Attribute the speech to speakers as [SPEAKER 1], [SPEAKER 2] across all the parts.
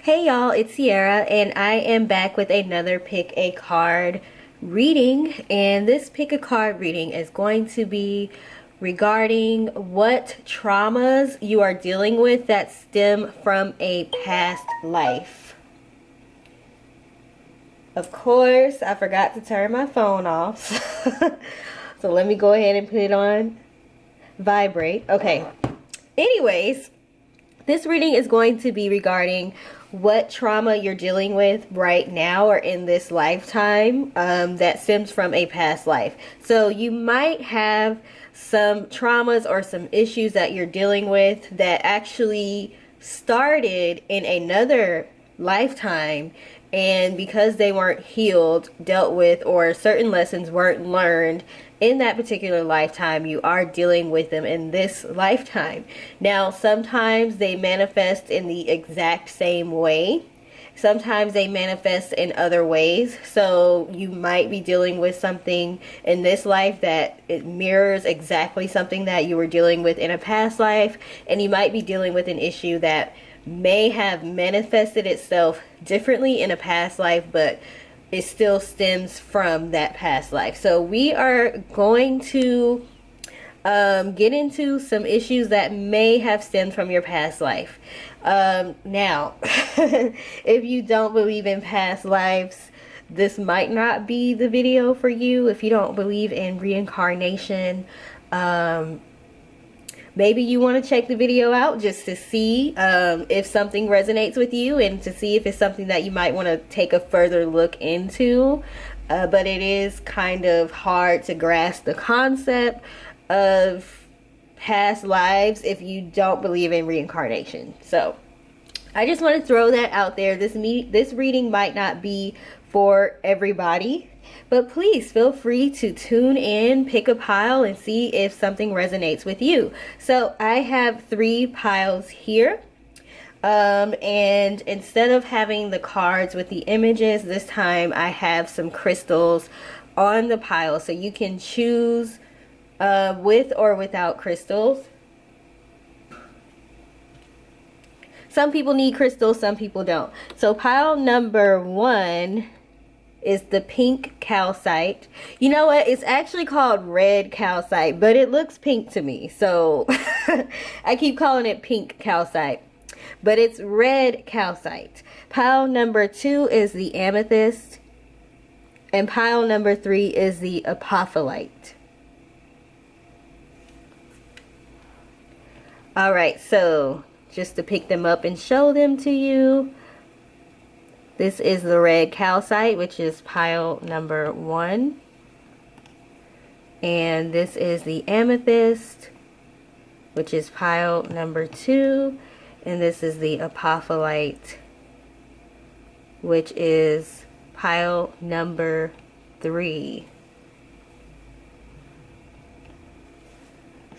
[SPEAKER 1] Hey y'all, it's Sierra and I am back with another pick a card reading, and this pick a card reading is going to be regarding what traumas you are dealing with that stem from a past life. Of course, I forgot to turn my phone off. So let me go ahead and put it on vibrate. Okay. Anyways, this reading is going to be regarding what trauma you're dealing with right now or in this lifetime that stems from a past life. So you might have some traumas or some issues that you're dealing with that actually started in another lifetime, and because they weren't healed, dealt with, or certain lessons weren't learned in that particular lifetime, you are dealing with them in this lifetime. Now, sometimes they manifest in the exact same way. Sometimes they manifest in other ways. So you might be dealing with something in this life that it mirrors exactly something that you were dealing with in a past life. And you might be dealing with an issue that may have manifested itself differently in a past life, but it still stems from that past life. So we are going to get into some issues that may have stemmed from your past life. Now, if you don't believe in past lives, this might not be the video for you. If you don't believe in reincarnation, maybe you want to check the video out just to see if something resonates with you and to see if it's something that you might want to take a further look into. But it is kind of hard to grasp the concept of past lives if you don't believe in reincarnation. So I just want to throw that out there. This reading might not be for everybody, but please feel free to tune in, pick a pile, and see if something resonates with you. So I have 3 piles here. And instead of having the cards with the images, this time I have some crystals on the pile. So you can choose with or without crystals. Some people need crystals, some people don't. So pile number 1 is the pink calcite. You know what? It's actually called red calcite, but it looks pink to me. So I keep calling it pink calcite, but it's red calcite. Pile number 2 is the amethyst. And pile number 3 is the apophyllite. All right, so just to pick them up and show them to you. This is the red calcite, which is pile number 1. And this is the amethyst, which is pile number 2. And this is the apophyllite, which is pile number 3.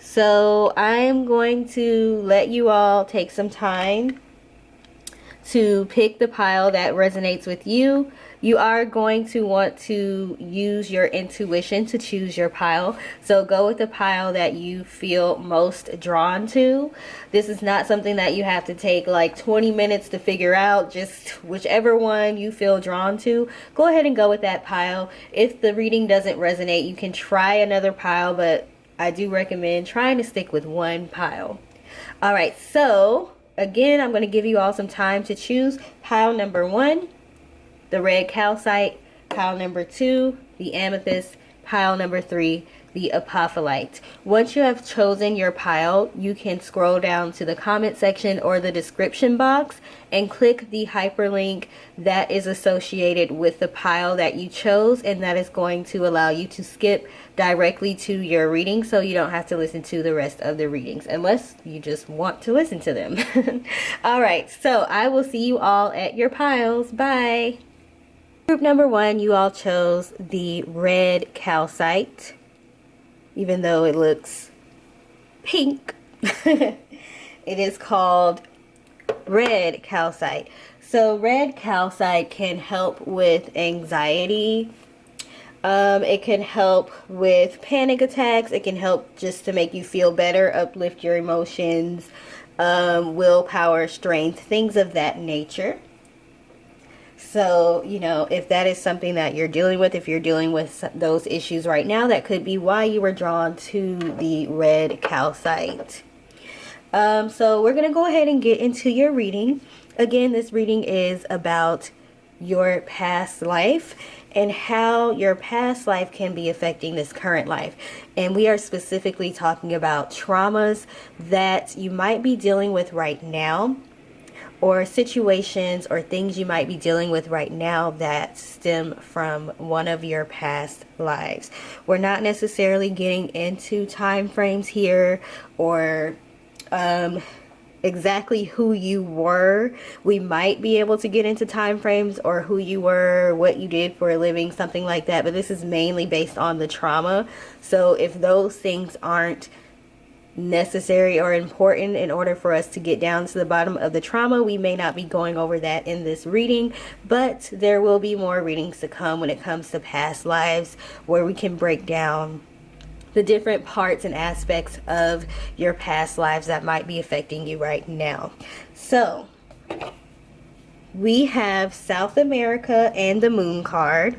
[SPEAKER 1] So I'm going to let you all take some time to pick the pile that resonates with you. You are going to want to use your intuition to choose your pile. So go with the pile that you feel most drawn to. This is not something that you have to take like 20 minutes to figure out. Just whichever one you feel drawn to, go ahead and go with that pile. If the reading doesn't resonate, you can try another pile, but I do recommend trying to stick with one pile. All right, so again, I'm going to give you all some time to choose pile number 1, the red calcite, pile number 2, the amethyst, pile number 3, the apophyllite. Once you have chosen your pile, you can scroll down to the comment section or the description box and click the hyperlink that is associated with the pile that you chose, and that is going to allow you to skip directly to your reading, so you don't have to listen to the rest of the readings unless you just want to listen to them. All right, so I will see you all at your piles. Bye. Group number 1, you all chose the red calcite, even though it looks pink. It is called red calcite. So red calcite can help with anxiety. It can help with panic attacks. It can help just to make you feel better, uplift your emotions, willpower, strength, things of that nature. So, you know, if that is something that you're dealing with, if you're dealing with those issues right now, that could be why you were drawn to the red calcite. So we're going to go ahead and get into your reading. Again, this reading is about your past life and how your past life can be affecting this current life. And we are specifically talking about traumas that you might be dealing with right now, or situations or things you might be dealing with right now that stem from one of your past lives. We're not necessarily getting into time frames here or exactly who you were. We might be able to get into time frames or who you were, what you did for a living, something like that, but this is mainly based on the trauma. So if those things aren't necessary or important in order for us to get down to the bottom of the trauma, we may not be going over that in this reading, but there will be more readings to come when it comes to past lives, where we can break down the different parts and aspects of your past lives that might be affecting you right now. So we have South America and the Moon card,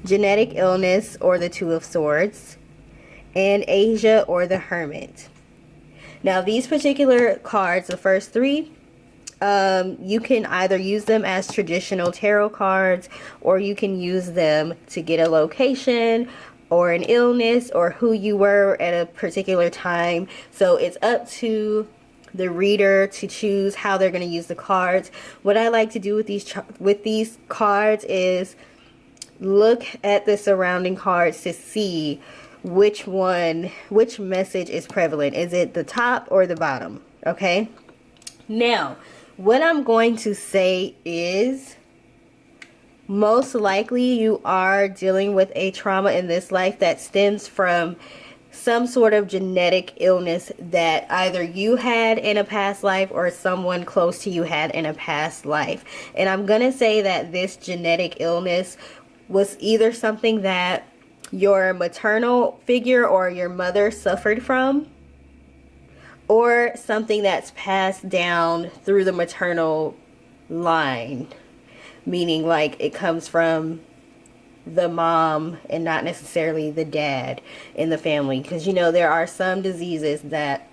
[SPEAKER 1] genetic illness or the Two of Swords, and Asia or the Hermit. Now these particular cards, the first three, you can either use them as traditional tarot cards, or you can use them to get a location or an illness or who you were at a particular time. So it's up to the reader to choose how they're going to use the cards. What I like to do with these cards is look at the surrounding cards to see which message is prevalent. Is it the top or the bottom? Okay. Now, what I'm going to say is, most likely you are dealing with a trauma in this life that stems from some sort of genetic illness that either you had in a past life or someone close to you had in a past life. And I'm going to say that this genetic illness was either something that your maternal figure or your mother suffered from, or something that's passed down through the maternal line, meaning like it comes from the mom and not necessarily the dad in the family. Because you know, there are some diseases that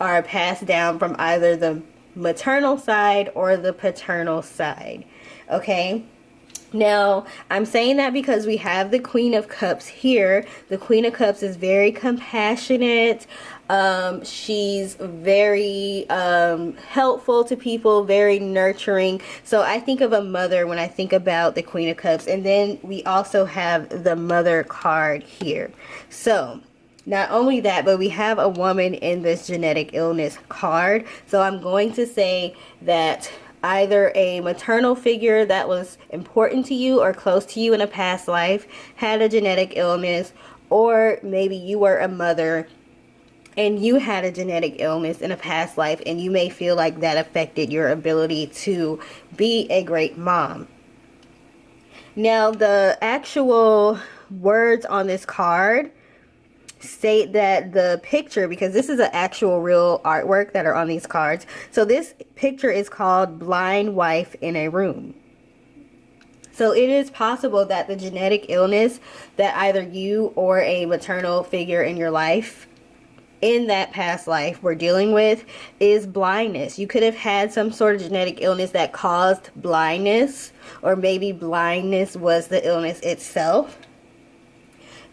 [SPEAKER 1] are passed down from either the maternal side or the paternal side. Okay. Now, I'm saying that because we have the Queen of Cups here. The Queen of Cups is very compassionate. She's very helpful to people, very nurturing. So I think of a mother when I think about the Queen of Cups. And then we also have the Mother card here. So not only that, but we have a woman in this genetic illness card. So I'm going to say that either a maternal figure that was important to you or close to you in a past life had a genetic illness, or maybe you were a mother and you had a genetic illness in a past life, and you may feel like that affected your ability to be a great mom. Now, the actual words on this card state that the picture, because this is an actual real artwork that are on these cards, so this picture is called Blind Wife in a Room. So it is possible that the genetic illness that either you or a maternal figure in your life in that past life were dealing with is blindness. You could have had some sort of genetic illness that caused blindness, or maybe blindness was the illness itself.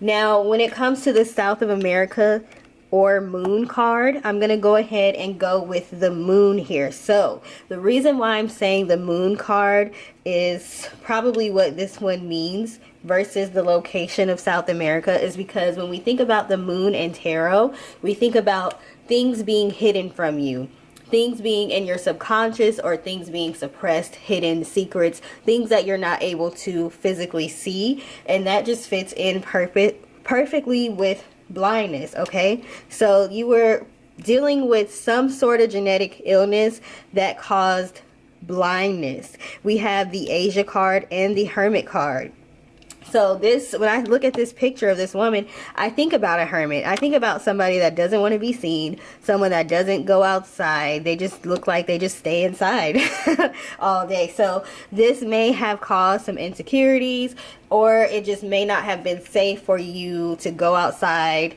[SPEAKER 1] Now, when it comes to the South of America or Moon card, I'm going to go ahead and go with the Moon here. So the reason why I'm saying the Moon card is probably what this one means versus the location of South America is because when we think about the Moon and tarot, we think about things being hidden from you. Things being in your subconscious, or things being suppressed, hidden secrets, things that you're not able to physically see. And that just fits in perfectly with blindness, okay? So you were dealing with some sort of genetic illness that caused blindness. We have the Asia card and the Hermit card. So this, when I look at this picture of this woman, I think about a hermit. I think about somebody that doesn't want to be seen, someone that doesn't go outside. They just look like they just stay inside all day. So this may have caused some insecurities, or it just may not have been safe for you to go outside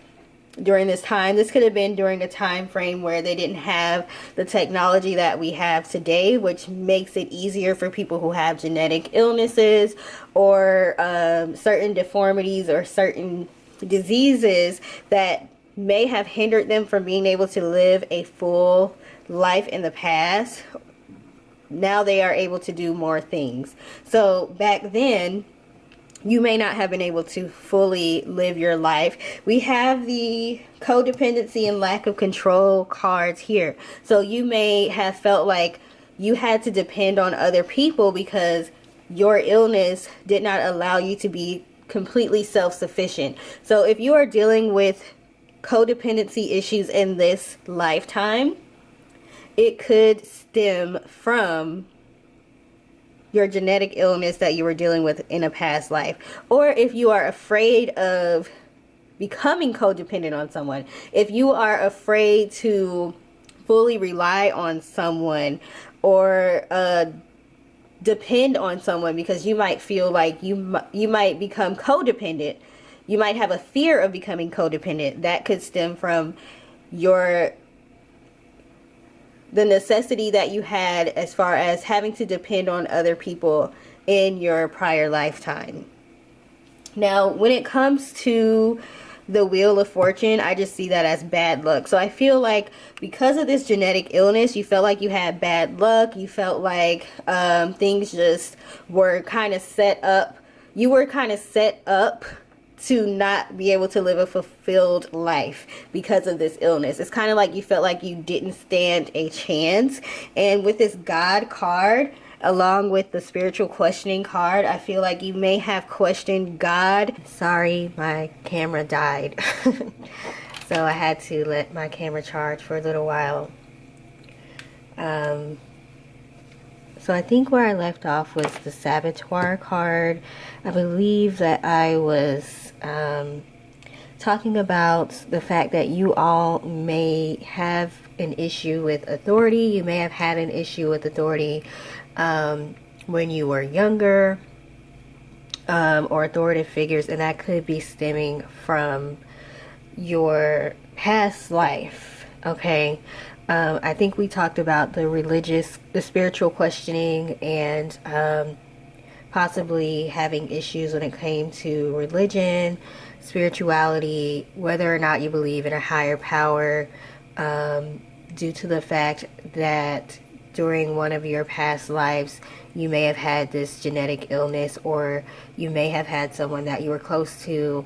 [SPEAKER 1] during this time. This could have been during a time frame where they didn't have the technology that we have today, which makes it easier for people who have genetic illnesses or certain deformities or certain diseases that may have hindered them from being able to live a full life in the past. Now they are able to do more things. So back then, you may not have been able to fully live your life. We have the codependency and lack of control cards here. So you may have felt like you had to depend on other people because your illness did not allow you to be completely self-sufficient. So if you are dealing with codependency issues in this lifetime, it could stem from your genetic illness that you were dealing with in a past life. Or if you are afraid of becoming codependent on someone, if you are afraid to fully rely on someone or depend on someone because you might feel like you might become codependent, you might have a fear of becoming codependent, that could stem from the necessity that you had as far as having to depend on other people in your prior lifetime. Now, when it comes to the Wheel of Fortune, I just see that as bad luck. So I feel like because of this genetic illness, you felt like you had bad luck. You felt like things just were kind of set up. You were kind of set up to not be able to live a fulfilled life because of this illness. It's kind of like you felt like you didn't stand a chance. And with this God card, along with the spiritual questioning card, I feel like you may have questioned God. Sorry, my camera died. So I had to let my camera charge for a little while. So I think where I left off was the Saboteur card. I believe that I was talking about the fact that you all may have an issue with authority. You may have had an issue with authority when you were younger, or authoritative figures, and that could be stemming from your past life. Okay. I think we talked about the spiritual questioning, and possibly having issues when it came to religion, spirituality, whether or not you believe in a higher power, due to the fact that during one of your past lives, you may have had this genetic illness, or you may have had someone that you were close to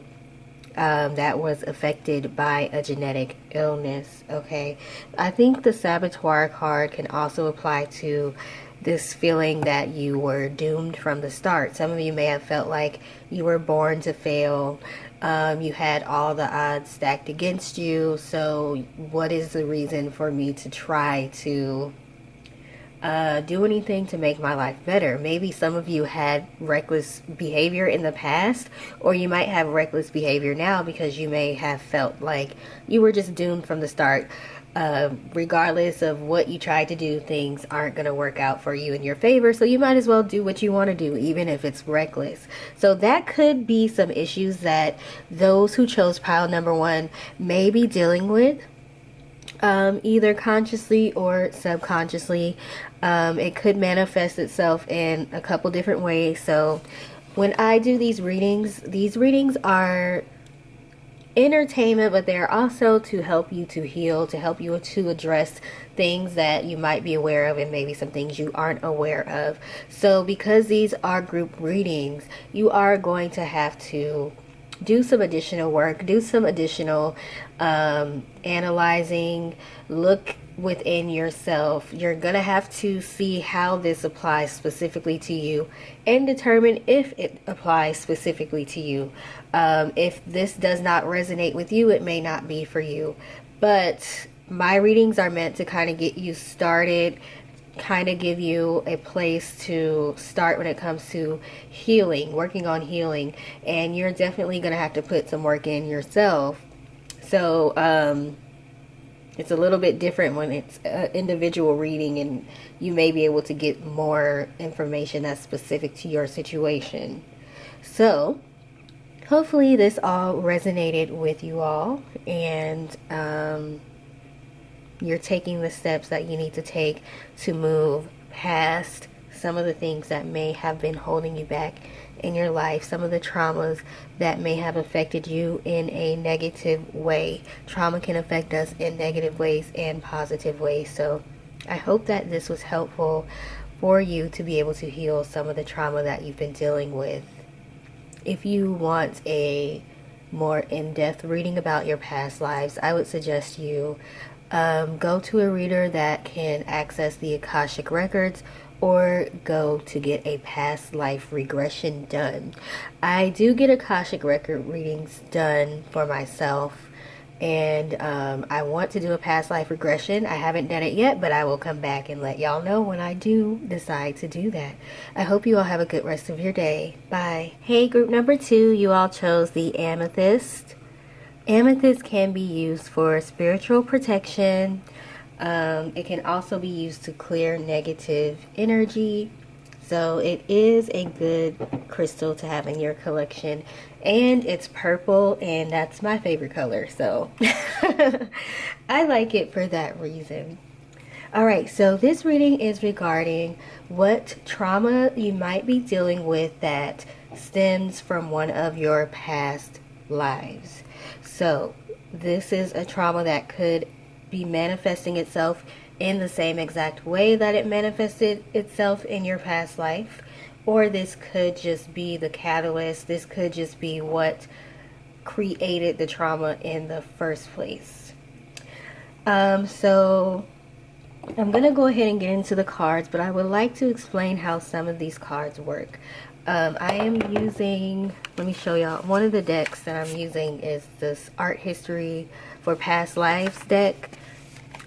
[SPEAKER 1] that was affected by a genetic illness. Okay, I think the Saboteur card can also apply to this feeling that you were doomed from the start. Some of you may have felt like you were born to fail. You had all the odds stacked against you. So what is the reason for me to try to do anything to make my life better? Maybe some of you had reckless behavior in the past, or you might have reckless behavior now because you may have felt like you were just doomed from the start. Regardless of what you try to do, things aren't going to work out for you in your favor, so you might as well do what you want to do, even if it's reckless. So that could be some issues that those who chose pile number 1 may be dealing with, either consciously or subconsciously. It could manifest itself in a couple different ways. So when I do these readings are entertainment, but they're also to help you to heal, to help you to address things that you might be aware of, and maybe some things you aren't aware of. So because these are group readings, you are going to have to do some additional work, do some additional analyzing, look within yourself. You're gonna have to see how this applies specifically to you and determine if it applies specifically to you. If this does not resonate with you, it may not be for you. But my readings are meant to kind of get you started kind of give you a place to start when it comes to healing, working on healing. And you're definitely going to have to put some work in yourself. So it's a little bit different when it's an individual reading, and you may be able to get more information that's specific to your situation. So hopefully this all resonated with you all, and you're taking the steps that you need to take to move past some of the things that may have been holding you back in your life, some of the traumas that may have affected you in a negative way. Trauma can affect us in negative ways and positive ways. So I hope that this was helpful for you to be able to heal some of the trauma that you've been dealing with. If you want a more in-depth reading about your past lives, I would suggest you go to a reader that can access the Akashic Records, or go to get a past life regression done. I do get Akashic Record readings done for myself, and I want to do a past life regression. I haven't done it yet, but I will come back and let y'all know when I do decide to do that. I hope you all have a good rest of your day. Bye. Hey, group number 2, you all chose the amethyst. Amethyst can be used for spiritual protection. It can also be used to clear negative energy. So it is a good crystal to have in your collection. And it's purple, and that's my favorite color. So I like it for that reason. Alright, so this reading is regarding what trauma you might be dealing with that stems from one of your past lives. So this is a trauma that could be manifesting itself in the same exact way that it manifested itself in your past life, or this could just be the catalyst. This could just be what created the trauma in the first place. So I'm gonna go ahead and get into the cards, but I would like to explain how some of these cards work. I am using, let me show y'all, one of the decks that I'm using is this Art History for Past Lives deck,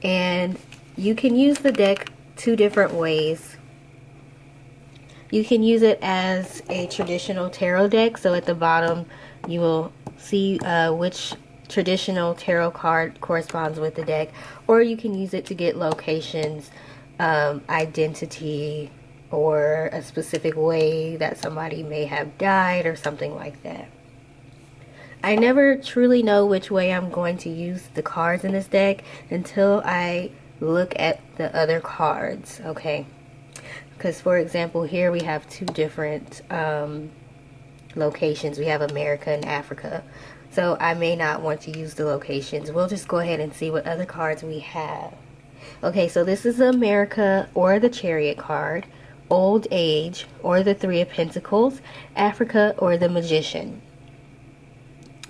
[SPEAKER 1] and you can use the deck 2 different ways. You can use it as a traditional tarot deck, so at the bottom you will see which traditional tarot card corresponds with the deck, or you can use it to get locations, identity, or a specific way that somebody may have died or something like that. I never truly know which way I'm going to use the cards in this deck until I look at the other cards, okay? Because for example, here we have 2 different locations. We have America and Africa. So I may not want to use the locations. We'll just go ahead and see what other cards we have. Okay, so this is America, or the Chariot card, Old Age, or the 3 of Pentacles, Africa, or the Magician.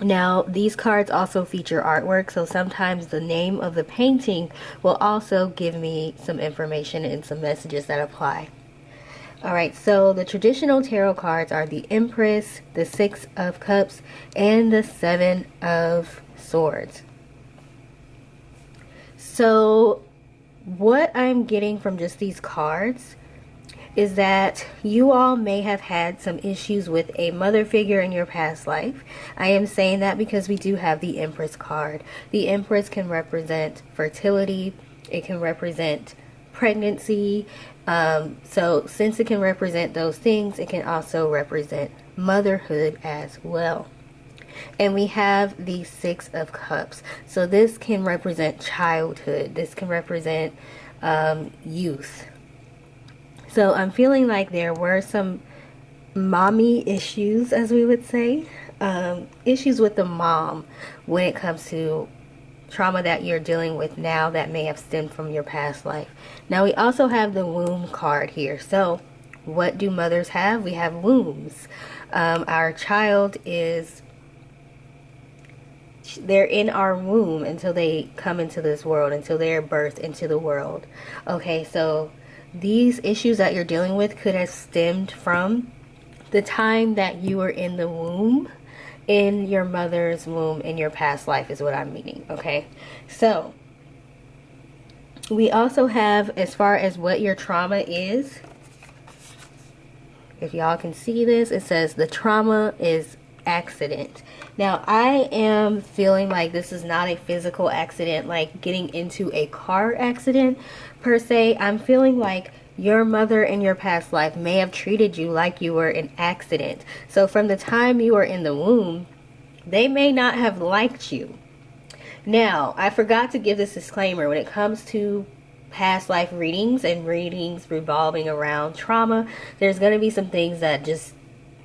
[SPEAKER 1] Now, these cards also feature artwork, so sometimes the name of the painting will also give me some information and some messages that apply. Alright, so the traditional tarot cards are the Empress, the 6 of Cups, and the 7 of Swords. So, what I'm getting from just these cards is that you all may have had some issues with a mother figure in your past life. I am saying that because we do have the Empress card. The Empress can represent fertility. It can represent pregnancy. So since it can represent those things, it can also represent motherhood as well. And we have the 6 of Cups. So this can represent childhood. This can represent youth. So I'm feeling like there were some mommy issues, as we would say. Issues with the mom when it comes to trauma that you're dealing with now that may have stemmed from your past life. Now we also have the womb card here. So what do mothers have? We have wombs. Our child is, they're in our womb until they come into this world, until they're birthed into the world. Okay, so these issues that you're dealing with could have stemmed from the time that you were in the womb, in your mother's womb, in your past life is what I'm meaning, okay? So, We also have, as far as what your trauma is, if y'all can see this, it says the trauma is accident. Now, I am feeling like this is not a physical accident, like getting into a car accident per se. I'm feeling like your mother in your past life may have treated you like you were an accident. So from the time you were in the womb, they may not have liked you. Now, I forgot to give this disclaimer when it comes to past life readings and readings revolving around trauma. There's going to be some things that just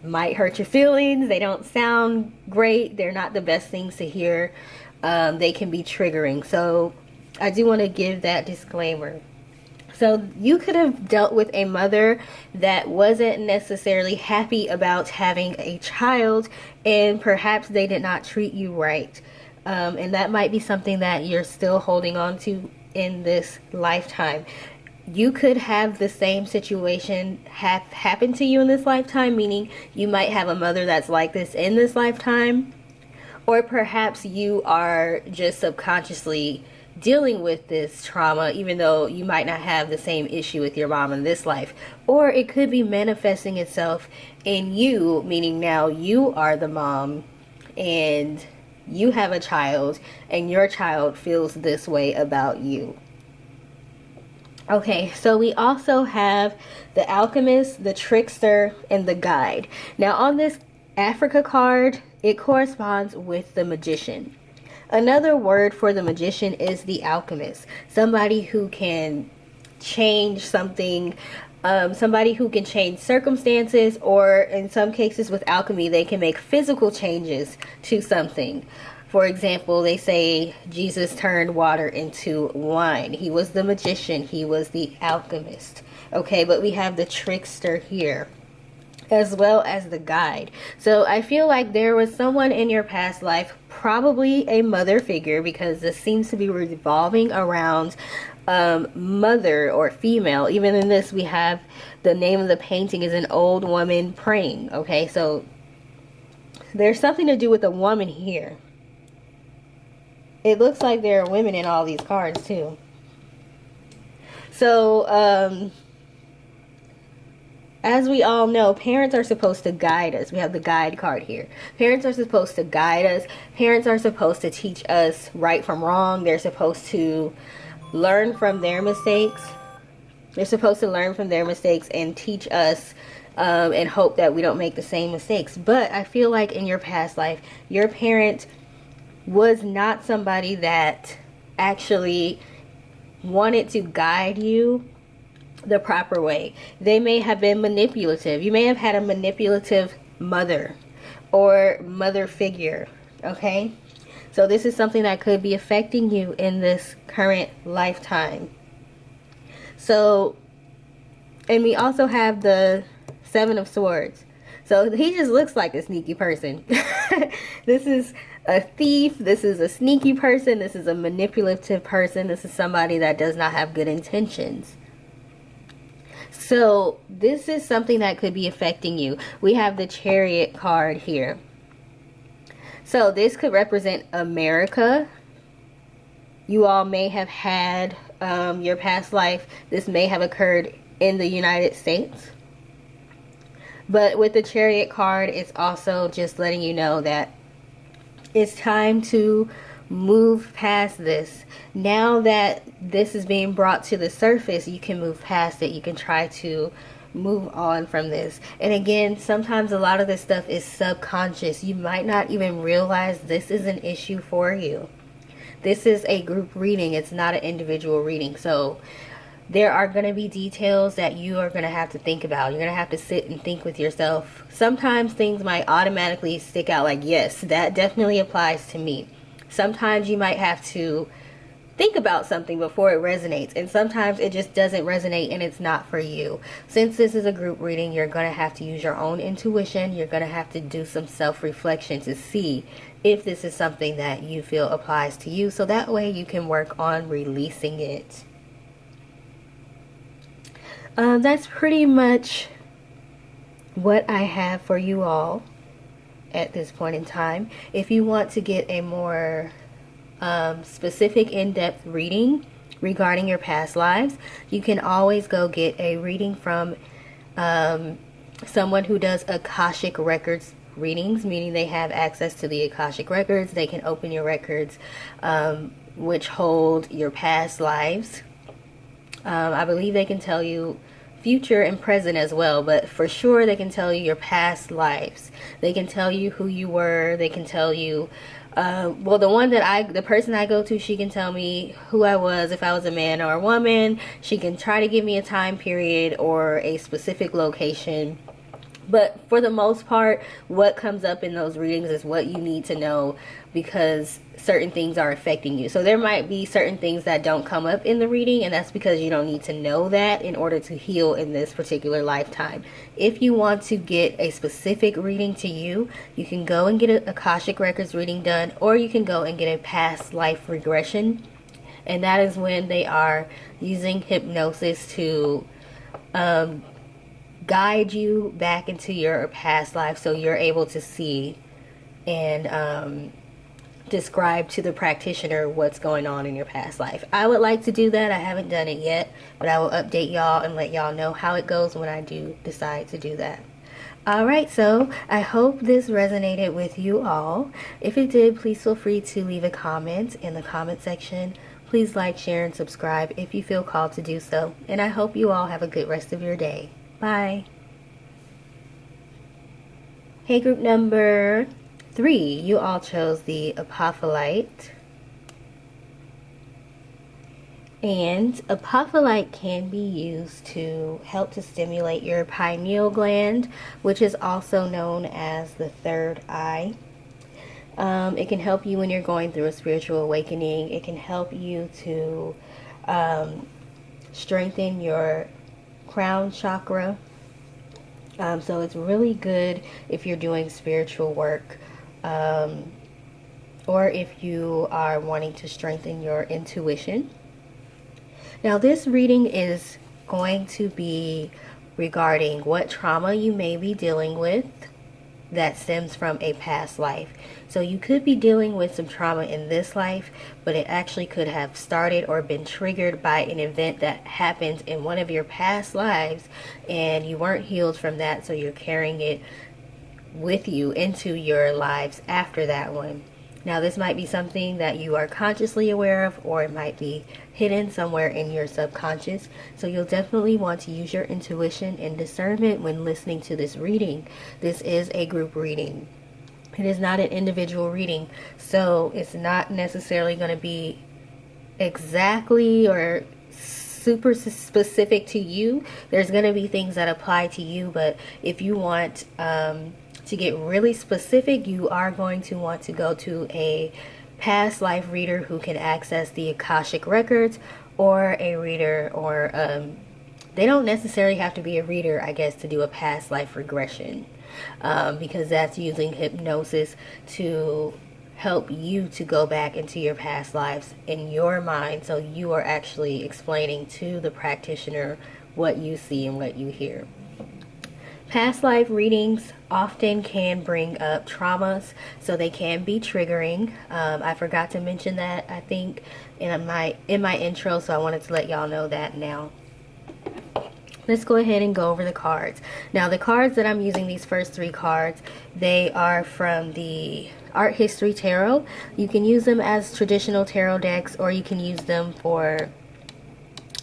[SPEAKER 1] might hurt your feelings. They don't sound great. They're not the best things to hear. They can be triggering. So I do want to give that disclaimer. So you could have dealt with a mother that wasn't necessarily happy about having a child, and perhaps they did not treat you right. And that might be something that you're still holding on to in this lifetime. You could have the same situation happen to you in this lifetime, meaning you might have a mother that's like this in this lifetime, or perhaps you are just subconsciously dealing with this trauma, even though you might not have the same issue with your mom in this life. Or it could be manifesting itself in you, meaning now you are the mom and you have a child and your child feels this way about you. Okay, so we also have the alchemist, the trickster, and the guide. Now on this Africa card, it corresponds with the magician. Another word for the magician is the alchemist. Somebody who can change something, somebody who can change circumstances, or in some cases with alchemy, they can make physical changes to something. For example, they say Jesus turned water into wine. He was the magician. He was the alchemist. Okay, but we have the trickster here, as well as the guide. So I feel like there was someone in your past life, probably a mother figure, because this seems to be revolving around mother or female. Even in this, we have the name of the painting is an old woman praying. Okay, so there's something to do with a woman here. It looks like there are women in all these cards too. So as we all know, parents are supposed to guide us. We have the guide card here. Parents are supposed to guide us. Parents are supposed to teach us right from wrong. They're supposed to learn from their mistakes. They're supposed to learn from their mistakes and teach us and hope that we don't make the same mistakes. But I feel like in your past life, your parent was not somebody that actually wanted to guide you the proper way. They may have been manipulative. You may have had a manipulative mother or mother figure. Okay, so this is something that could be affecting you in this current lifetime. So, and we also have the Seven of Swords. So he just looks like a sneaky person. This is a thief. This is a sneaky person. This is a manipulative person. This is somebody that does not have good intentions. So this is something that could be affecting you. We have the Chariot card here. So this could represent America. You all may have had your past life. This may have occurred in the United States. But with the Chariot card, it's also just letting you know that it's time to move past this. Now that this is being brought to the surface, you can move past it. You can try to move on from this. And again, sometimes a lot of this stuff is subconscious. You might not even realize this is an issue for you. This is a group reading. It's not an individual reading. So there are going to be details that you are going to have to think about. You're going to have to sit and think with yourself. Sometimes things might automatically stick out like, yes, that definitely applies to me. Sometimes you might have to think about something before it resonates. And sometimes it just doesn't resonate and it's not for you. Since this is a group reading, you're going to have to use your own intuition. You're going to have to do some self-reflection to see if this is something that you feel applies to you. So that way you can work on releasing it. That's pretty much what I have for you all at this point in time. If you want to get a more specific in-depth reading regarding your past lives, you can always go get a reading from someone who does Akashic Records Readings, meaning they have access to the Akashic Records. They can open your records, which hold your past lives. I believe they can tell you future and present as well, but for sure they can tell you your past lives. They can tell you who you were. They can tell you well, the person I go to, she can tell me who I was, if I was a man or a woman. She can try to give me a time period or a specific location. But for the most part, what comes up in those readings is what you need to know, because certain things are affecting you. So there might be certain things that don't come up in the reading, and that's because you don't need to know that in order to heal in this particular lifetime. If you want to get a specific reading to you, you can go and get an Akashic Records reading done, or you can go and get a past life regression. And that is when they are using hypnosis to guide you back into your past life, so you're able to see and describe to the practitioner what's going on in your past life. I would like to do that. I haven't done it yet, but I will update y'all and let y'all know how it goes when I do decide to do that. Alright, so I hope this resonated with you all. If it did, please feel free to leave a comment in the comment section. Please like, share, and subscribe if you feel called to do so. And I hope you all have a good rest of your day. Bye. Hey, group number 3, you all chose the apophyllite. And apophyllite can be used to help to stimulate your pineal gland, which is also known as the third eye. It can help you when you're going through a spiritual awakening. It can help you to strengthen your crown chakra. So it's really good if you're doing spiritual work, or if you are wanting to strengthen your intuition. Now this reading is going to be regarding what trauma you may be dealing with that stems from a past life. So you could be dealing with some trauma in this life, but it actually could have started or been triggered by an event that happened in one of your past lives, and you weren't healed from that, so you're carrying it with you into your lives after that one. Now this might be something that you are consciously aware of, or it might be hidden somewhere in your subconscious. So you'll definitely want to use your intuition and discernment when listening to this reading. This is a group reading. It is not an individual reading, so it's not necessarily going to be exactly or super specific to you. There's going to be things that apply to you, but if you want to get really specific, you are going to want to go to a past life reader who can access the Akashic Records, or a reader, or they don't necessarily have to be a reader, I guess, to do a past life regression, because that's using hypnosis to help you to go back into your past lives in your mind, so you are actually explaining to the practitioner what you see and what you hear. Past life readings often can bring up traumas, so they can be triggering. I forgot to mention that, I think, in my intro, so I wanted to let y'all know that now. Let's go ahead and go over the cards. Now, the cards that I'm using, these first 3 cards, they are from the Art History Tarot. You can use them as traditional tarot decks, or you can use them for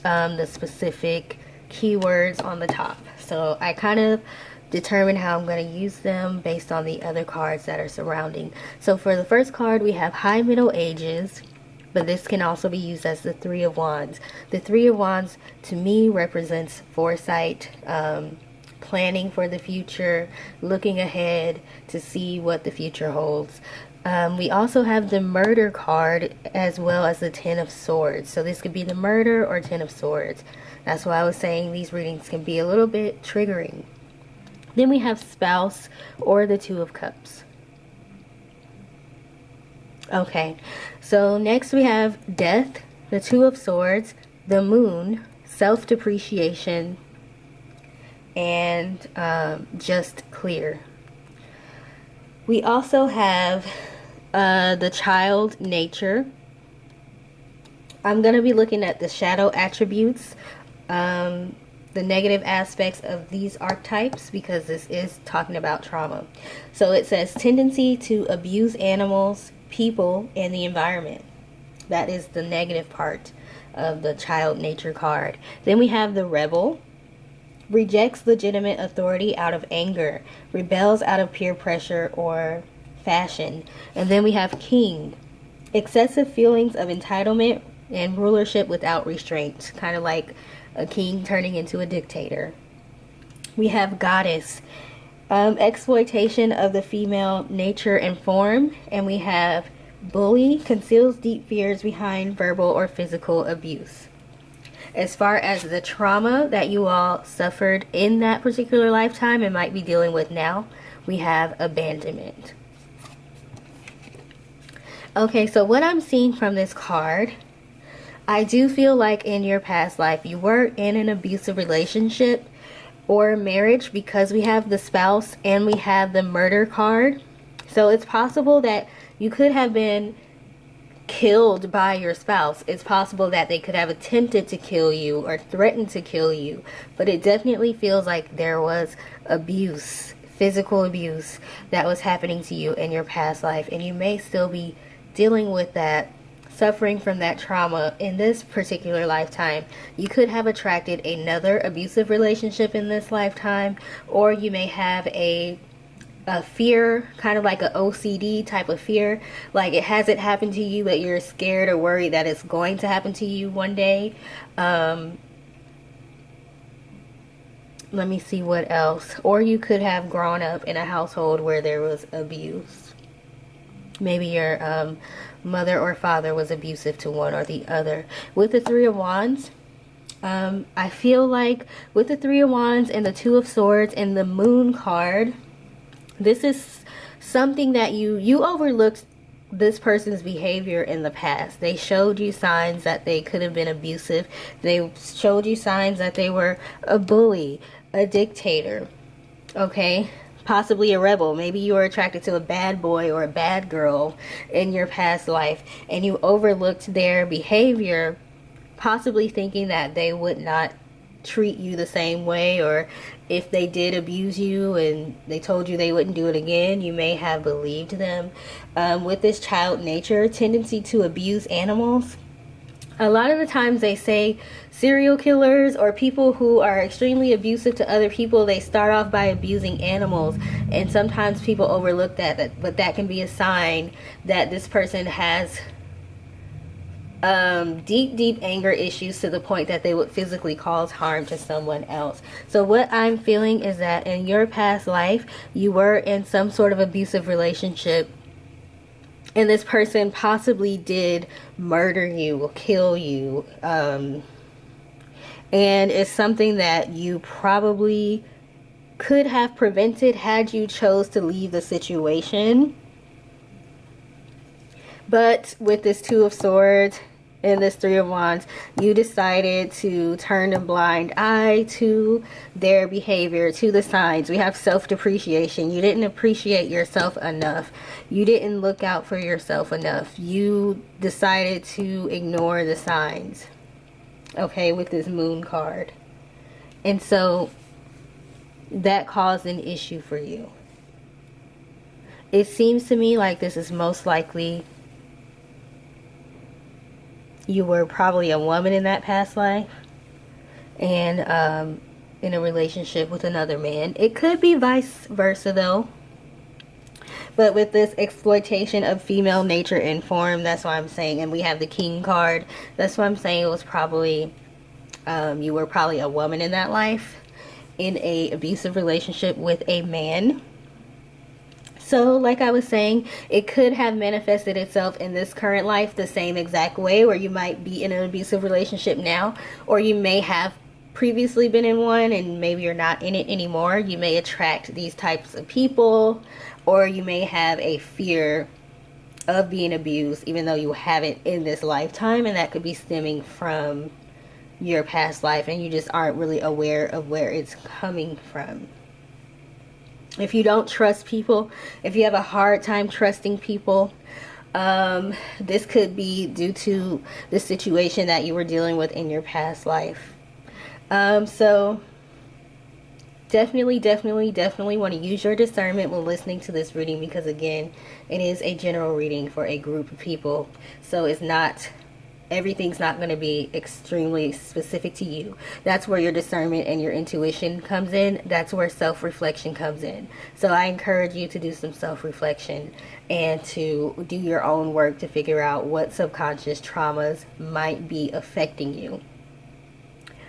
[SPEAKER 1] the specific keywords on the top. So I kind of determine how I'm going to use them based on the other cards that are surrounding. So for the first card, we have High Middle Ages, but this can also be used as the 3 of Wands. The 3 of Wands to me represents foresight, planning for the future, looking ahead to see what the future holds. We also have the Murder card, as well as the 10 of Swords. So this could be the Murder or 10 of Swords. That's why I was saying these readings can be a little bit triggering. Then we have Spouse, or the 2 of Cups. Okay, so next we have Death, the 2 of Swords, the Moon, Self-Depreciation, and Just Clear. We also have the Child, Nature, I'm going to be looking at the shadow attributes, the negative aspects of these archetypes, because this is talking about trauma. So it says tendency to abuse animals, people, and the environment. That is the negative part of the child nature card. Then we have the rebel. Rejects legitimate authority out of anger. Rebels out of peer pressure or fashion. And then we have king. Excessive feelings of entitlement and rulership without restraint. Kind of like a king turning into a dictator. We have goddess. Exploitation of the female nature and form. And we have bully. Conceals deep fears behind verbal or physical abuse. As far as the trauma that you all suffered in that particular lifetime and might be dealing with now, we have abandonment. Okay, so what I'm seeing from this card, I do feel like in your past life you were in an abusive relationship or marriage, because we have the spouse and we have the murder card. So it's possible that you could have been killed by your spouse. It's possible that they could have attempted to kill you or threatened to kill you, but it definitely feels like there was abuse, physical abuse, that was happening to you in your past life, and you may still be dealing with that, suffering from that trauma in this particular lifetime. You could have attracted another abusive relationship in this lifetime, or you may have a fear, kind of like an OCD type of fear, like it hasn't happened to you, but you're scared or worried that it's going to happen to you one day. Let me see what else. Or you could have grown up in a household where there was abuse. Maybe your mother or father was abusive to one or the other. With the Three of Wands, I feel like with the Three of Wands and the Two of Swords and the Moon card, this is something that you overlooked this person's behavior in the past. They showed you signs that they could have been abusive. They showed you signs that they were a bully, a dictator, okay? Possibly a rebel. Maybe you were attracted to a bad boy or a bad girl in your past life, and you overlooked their behavior, possibly thinking that they would not treat you the same way, or if they did abuse you and they told you they wouldn't do it again, you may have believed them. With this child nature tendency to abuse animals, a lot of the times they say serial killers or people who are extremely abusive to other people, they start off by abusing animals, and sometimes people overlook that, but that can be a sign that this person has deep anger issues to the point that they would physically cause harm to someone else. So what I'm feeling is that in your past life you were in some sort of abusive relationship, and this person possibly did murder you, kill you, and it's something that you probably could have prevented had you chose to leave the situation. But with this Two of Swords and this Three of Wands, you decided to turn a blind eye to their behavior, to the signs. We have self-depreciation. You didn't appreciate yourself enough. You didn't look out for yourself enough. You decided to ignore the signs, okay, with this Moon card. And so that caused an issue for you. It seems to me like this is most likely you were probably a woman in that past life, and in a relationship with another man. It could be vice versa though. But with this exploitation of female nature and form, that's why I'm saying, and we have the King card, that's why I'm saying it was probably, you were probably a woman in that life, in a abusive relationship with a man. So like I was saying, it could have manifested itself in this current life the same exact way, where you might be in an abusive relationship now, or you may have previously been in one and maybe you're not in it anymore. You may attract these types of people, or you may have a fear of being abused even though you haven't in this lifetime, and that could be stemming from your past life and you just aren't really aware of where it's coming from. If you don't trust people, if you have a hard time trusting people, This could be due to the situation that you were dealing with in your past life. So definitely want to use your discernment when listening to this reading, because again, it is a general reading for a group of people. So it's not, everything's not going to be extremely specific to you. That's where your discernment and your intuition comes in. That's where self-reflection comes in. So I encourage you to do some self-reflection and to do your own work to figure out what subconscious traumas might be affecting you.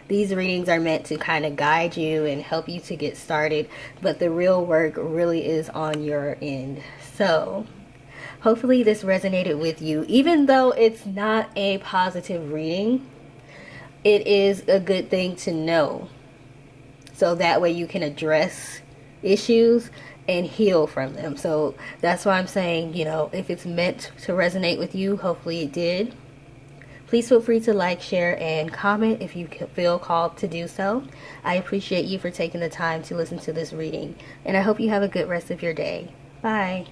[SPEAKER 1] These readings are meant to kind of guide you and help you to get started, but the real work really is on your end. So hopefully this resonated with you. Even though it's not a positive reading, it is a good thing to know. So that way you can address issues and heal from them. So that's why I'm saying, you know, if it's meant to resonate with you, hopefully it did. Please feel free to like, share, and comment if you feel called to do so. I appreciate you for taking the time to listen to this reading, and I hope you have a good rest of your day. Bye.